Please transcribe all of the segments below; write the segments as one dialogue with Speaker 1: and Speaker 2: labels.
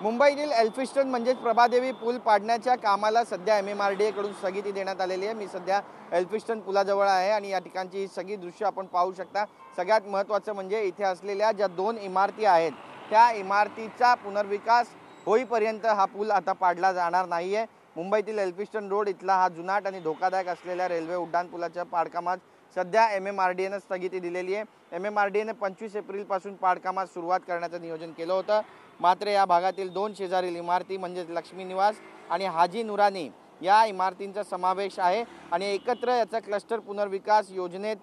Speaker 1: मुंबईतील एल्फिस्टन म्हणजेच प्रभादेवी पूल पाडण्याच्या कामाला सध्या MMRDA कडून स्थगिती देण्यात आलेली आहे। मी सध्या एल्फिस्टन पुलाजवळ आहे आणि या ठिकाणची ही सगळी दृश्य आपण पाहू शकता। सगळ्यात महत्त्वाचं म्हणजे इथे असलेल्या ज्या दोन इमारती आहेत त्या इमारतीचा पुनर्विकास होईपर्यंत हा पूल आता पाडला जाणार नाहीये। मुंबईतील एल्फिस्टन रोड इथला हा जुनाट आणि धोकादायक असलेल्या रेल्वे उड्डाणपुलाच्या पाडकामात सध्या MMRDAने स्थगिती दिलेली आहे। MMRDAने 25 एप्रिलपासून पाडकामास सुरुवात करण्याचं नियोजन केलं होतं, मात्र या भागातील दोन शेजारील इमारती म्हणजे लक्ष्मी निवास आणि हाजी नुरानी या इमारतींचा समावेश आहे आणि एकत्र याचा क्लस्टर पुनर्विकास योजनेत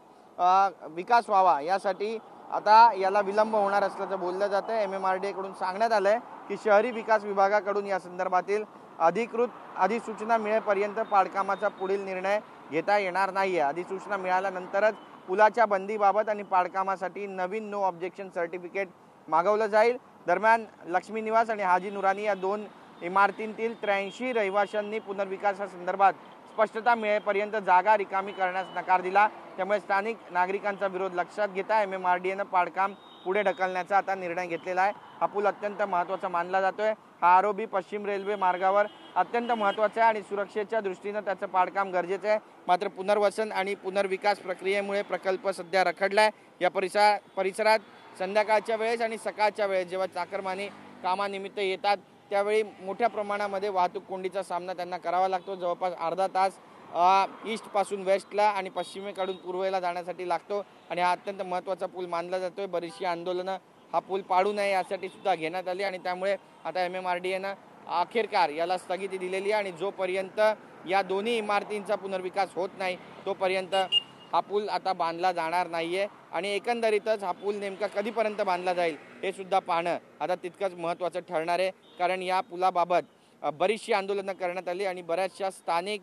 Speaker 1: विकास व्हावा यासाठी आता याला विलंब होणार असल्याचं बोललं जातं आहे। MMRDA कडून सांगण्यात आलं आहे की शहरी विकास विभागाकडून या संदर्भातील अधिसूचना मिळेपर्यंत पाडकामाचा पुढील निर्णय घेता येणार नाहीये। अधिसूचना मिळाल्यानंतरच पुलाच्या बंदीबाबत आणि पाडकामासाठी नवीन नो ऑब्जेक्शन सर्टिफिकेट मागवलं जाईल। दरम्यान लक्ष्मी निवास आणि हाजी नुरानी या दोन इमारतींतील 83 रहिवाशांनी पुनर्विकासासंदर्भात स्पष्टता मिळेपर्यंत जागा रिकामी करण्यास नकार दिला। त्यामुळे स्थानिक नागरिकांचा विरोध लक्षात घेता MMRDAने पाडकाम पुढे ढकलण्याचा आता निर्णय घेतलेला आहे। हा पूल अत्यंत महत्त्वाचा मानला जातोय। हा आरोबी पश्चिम रेल्वे मार्गावर अत्यंत महत्त्वाचा आहे आणि सुरक्षेच्या दृष्टीने त्याचं पाडकाम गरजेचं आहे। मात्र पुनर्वसन आणि पुनर्विकास प्रक्रियेमुळे प्रकल्प सध्या रखडलाय। या परिसरात संध्याकाळच्या वेळेस आणि सकाळच्या वेळेस जेव्हा चाकरमानी कामानिमित्त येतात त्यावेळी मोठ्या प्रमाणामध्ये वाहतूक कोंडीचा सामना त्यांना करावा लागतो। जवळपास अर्धा तास ईस्टपासून वेस्टला आणि पश्चिमेकडून पूर्वेला जाण्यासाठी लागतो आणि हा अत्यंत महत्त्वाचा पूल मानला जातोय। बरीचशी आंदोलनं हा पूल पाडू नये यासाठी सुद्धा घेण्यात आली आणि त्यामुळे आता MMRDAनं अखेरकार याला स्थगिती दिलेली आहे आणि जोपर्यंत या दोन्ही इमारतींचा पुनर्विकास होत नाही तोपर्यंत हा पूल आता बांधला जाणार नाहीये आणि एकंदरीतच हा पूल नेमका कधीपर्यंत बांधला जाईल हे सुद्धा पाहणं आता तितकंच महत्त्वाचं ठरणार आहे। कारण या पुलाबाबत बरीचशी आंदोलनं करण्यात आली आणि बऱ्याचशा स्थानिक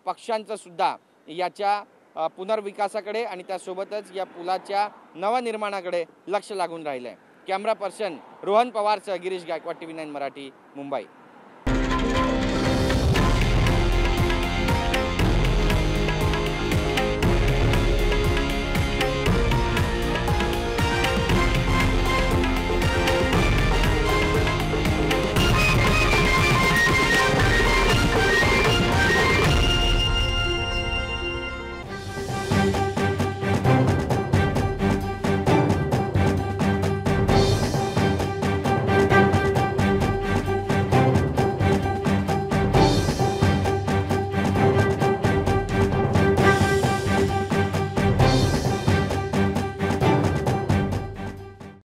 Speaker 1: पक्षांचं सुद्धा याच्या पुनर्विकासाकडे आणि त्यासोबतच या पुलाच्या नवनिर्माणाकडे लक्ष लागून राहिलं आहे। कॅमेरा पर्सन रोहन पवारसह गिरीश गायकवाड, TV9 मराठी, मुंबई।